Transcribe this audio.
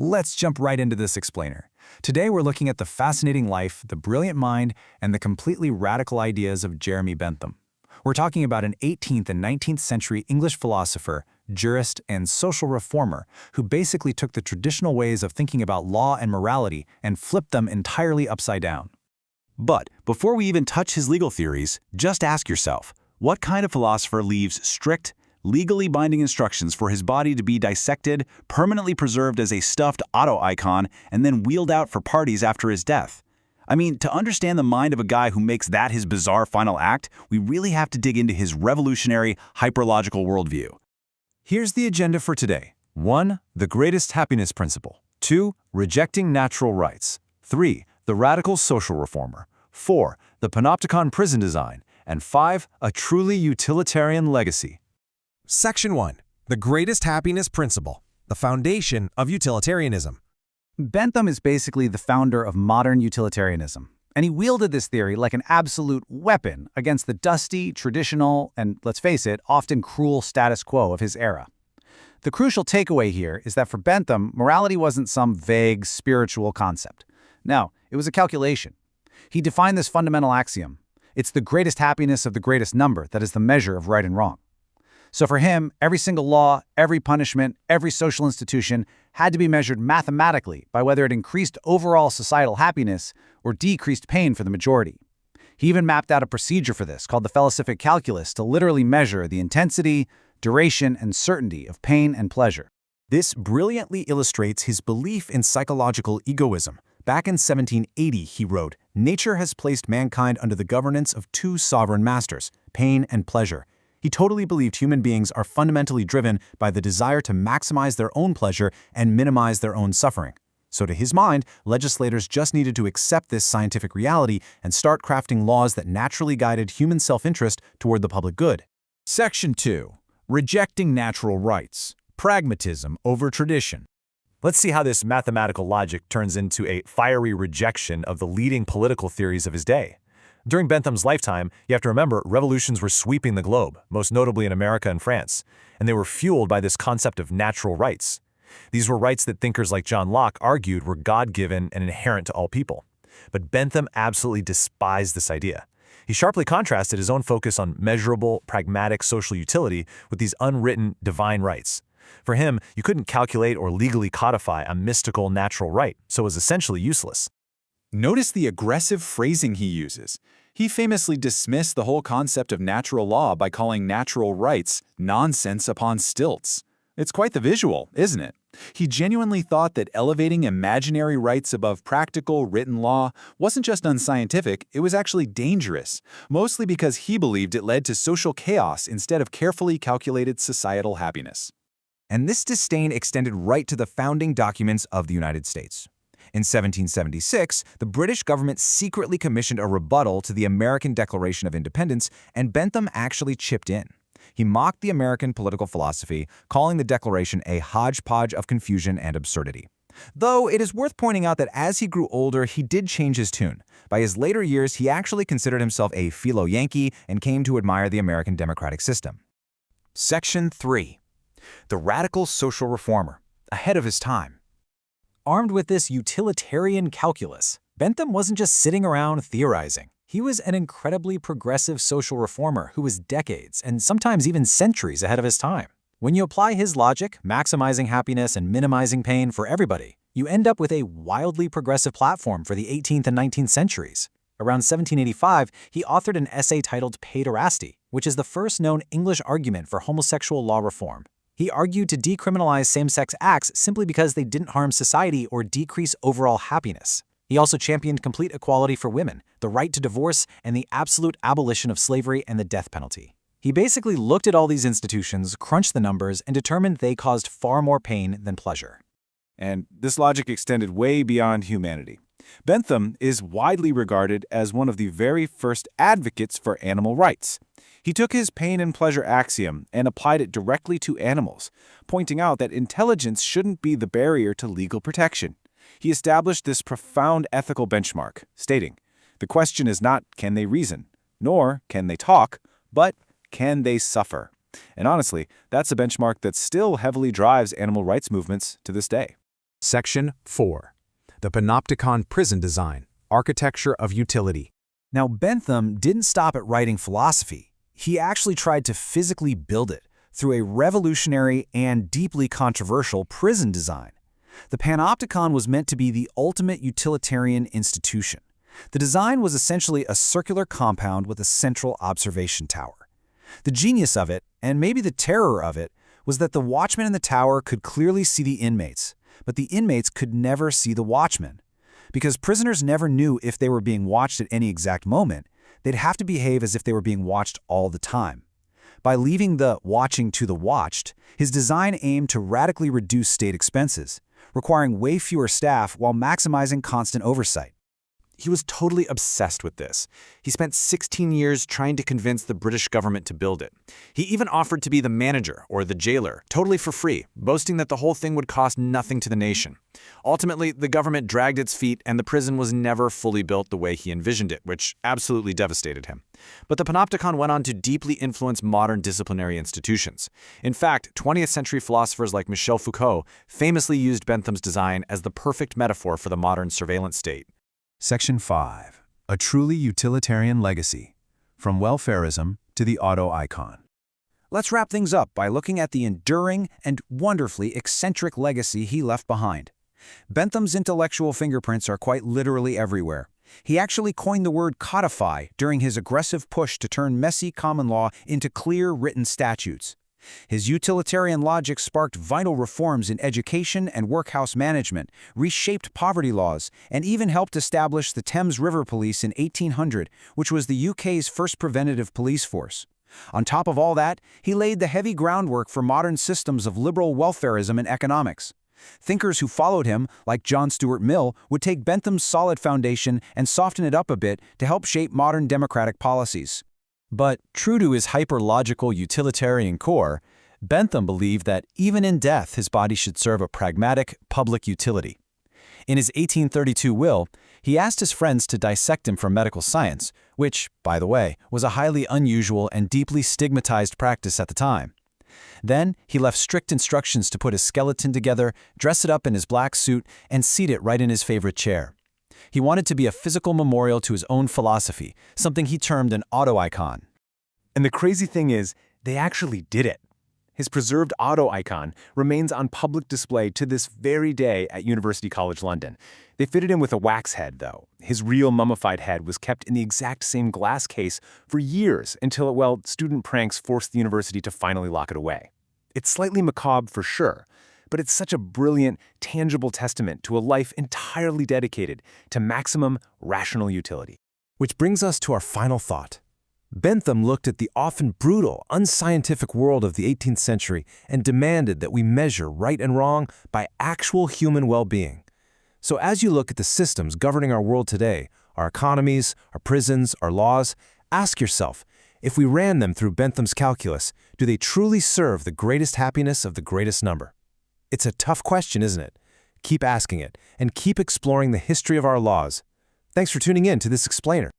Let's jump right into this explainer. Today we're looking at the fascinating life, the brilliant mind, and the completely radical ideas of Jeremy Bentham. We're talking about an 18th and 19th century English philosopher, jurist, and social reformer who basically took the traditional ways of thinking about law and morality and flipped them entirely upside down. But before we even touch his legal theories, just ask yourself, what kind of philosopher leaves strict, legally binding instructions for his body to be dissected, permanently preserved as a stuffed auto icon, and then wheeled out for parties after his death? I mean, to understand the mind of a guy who makes that his bizarre final act, we really have to dig into his revolutionary, hyperlogical worldview. Here's the agenda for today. 1. The greatest happiness principle. 2. Rejecting natural rights. 3. The radical social reformer. 4. The panopticon prison design. And 5. A truly utilitarian legacy. Section 1. The greatest happiness principle, the foundation of utilitarianism. Bentham is basically the founder of modern utilitarianism, and he wielded this theory like an absolute weapon against the dusty, traditional, and, let's face it, often cruel status quo of his era. The crucial takeaway here is that for Bentham, morality wasn't some vague spiritual concept. No, it was a calculation. He defined this fundamental axiom: it's the greatest happiness of the greatest number that is the measure of right and wrong. So for him, every single law, every punishment, every social institution had to be measured mathematically by whether it increased overall societal happiness or decreased pain for the majority. He even mapped out a procedure for this called the philosophic calculus to literally measure the intensity, duration, and certainty of pain and pleasure. This brilliantly illustrates his belief in psychological egoism. Back in 1780, he wrote, "Nature has placed mankind under the governance of two sovereign masters, pain and pleasure." He totally believed human beings are fundamentally driven by the desire to maximize their own pleasure and minimize their own suffering. So to his mind, legislators just needed to accept this scientific reality and start crafting laws that naturally guided human self-interest toward the public good. Section 2. Rejecting natural rights. Pragmatism over tradition. Let's see how this mathematical logic turns into a fiery rejection of the leading political theories of his day. During Bentham's lifetime, you have to remember, revolutions were sweeping the globe, most notably in America and France, and they were fueled by this concept of natural rights. These were rights that thinkers like John Locke argued were God-given and inherent to all people. But Bentham absolutely despised this idea. He sharply contrasted his own focus on measurable, pragmatic social utility with these unwritten divine rights. For him, you couldn't calculate or legally codify a mystical natural right, so it was essentially useless. Notice the aggressive phrasing he uses. He famously dismissed the whole concept of natural law by calling natural rights nonsense upon stilts. It's quite the visual, isn't it? He genuinely thought that elevating imaginary rights above practical, written law wasn't just unscientific, it was actually dangerous, mostly because he believed it led to social chaos instead of carefully calculated societal happiness. And this disdain extended right to the founding documents of the United States. In 1776, the British government secretly commissioned a rebuttal to the American Declaration of Independence, and Bentham actually chipped in. He mocked the American political philosophy, calling the Declaration a hodgepodge of confusion and absurdity. Though it is worth pointing out that as he grew older, he did change his tune. By his later years, he actually considered himself a philo-Yankee and came to admire the American democratic system. Section 3. The radical social reformer, ahead of his time. Armed with this utilitarian calculus, Bentham wasn't just sitting around theorizing. He was an incredibly progressive social reformer who was decades and sometimes even centuries ahead of his time. When you apply his logic, maximizing happiness and minimizing pain for everybody, you end up with a wildly progressive platform for the 18th and 19th centuries. Around 1785, he authored an essay titled Paiderasty, which is the first known English argument for homosexual law reform. He argued to decriminalize same-sex acts simply because they didn't harm society or decrease overall happiness. He also championed complete equality for women, the right to divorce, and the absolute abolition of slavery and the death penalty. He basically looked at all these institutions, crunched the numbers, and determined they caused far more pain than pleasure. And this logic extended way beyond humanity. Bentham is widely regarded as one of the very first advocates for animal rights. He took his pain and pleasure axiom and applied it directly to animals, pointing out that intelligence shouldn't be the barrier to legal protection. He established this profound ethical benchmark, stating, "The question is not can they reason, nor can they talk, but can they suffer?" And honestly, that's a benchmark that still heavily drives animal rights movements to this day. Section 4. The Panopticon Prison Design, Architecture of Utility. Now, Bentham didn't stop at writing philosophy. He actually tried to physically build it through a revolutionary and deeply controversial prison design. The Panopticon was meant to be the ultimate utilitarian institution. The design was essentially a circular compound with a central observation tower. The genius of it, and maybe the terror of it, was that the watchman in the tower could clearly see the inmates, but the inmates could never see the watchman. Because prisoners never knew if they were being watched at any exact moment, they'd have to behave as if they were being watched all the time. By leaving the watching to the watched, his design aimed to radically reduce state expenses, requiring way fewer staff while maximizing constant oversight. He was totally obsessed with this. He spent 16 years trying to convince the British government to build it. He even offered to be the manager, or the jailer, totally for free, boasting that the whole thing would cost nothing to the nation. Ultimately, the government dragged its feet, and the prison was never fully built the way he envisioned it, which absolutely devastated him. But the Panopticon went on to deeply influence modern disciplinary institutions. In fact, 20th century philosophers like Michel Foucault famously used Bentham's design as the perfect metaphor for the modern surveillance state. Section 5. A truly utilitarian legacy, from welfarism to the auto icon. Let's wrap things up by looking at the enduring and wonderfully eccentric legacy he left behind. Bentham's intellectual fingerprints are quite literally everywhere. He actually coined the word codify during his aggressive push to turn messy common law into clear written statutes. His utilitarian logic sparked vital reforms in education and workhouse management, reshaped poverty laws, and even helped establish the Thames River Police in 1800, which was the UK's first preventative police force. On top of all that, he laid the heavy groundwork for modern systems of liberal welfarism and economics. Thinkers who followed him, like John Stuart Mill, would take Bentham's solid foundation and soften it up a bit to help shape modern democratic policies. But true to his hyper-logical utilitarian core, Bentham believed that even in death his body should serve a pragmatic, public utility. In his 1832 will, he asked his friends to dissect him for medical science, which, by the way, was a highly unusual and deeply stigmatized practice at the time. Then he left strict instructions to put his skeleton together, dress it up in his black suit, and seat it right in his favorite chair. He wanted to be a physical memorial to his own philosophy, something he termed an auto-icon. And the crazy thing is, they actually did it. His preserved auto-icon remains on public display to this very day at University College London. They fitted him with a wax head, though. His real mummified head was kept in the exact same glass case for years until, well, student pranks forced the university to finally lock it away. It's slightly macabre for sure, but it's such a brilliant, tangible testament to a life entirely dedicated to maximum rational utility. Which brings us to our final thought. Bentham looked at the often brutal, unscientific world of the 18th century and demanded that we measure right and wrong by actual human well-being. So as you look at the systems governing our world today, our economies, our prisons, our laws, ask yourself, if we ran them through Bentham's calculus, do they truly serve the greatest happiness of the greatest number? It's a tough question, isn't it? Keep asking it, and keep exploring the history of our laws. Thanks for tuning in to this explainer.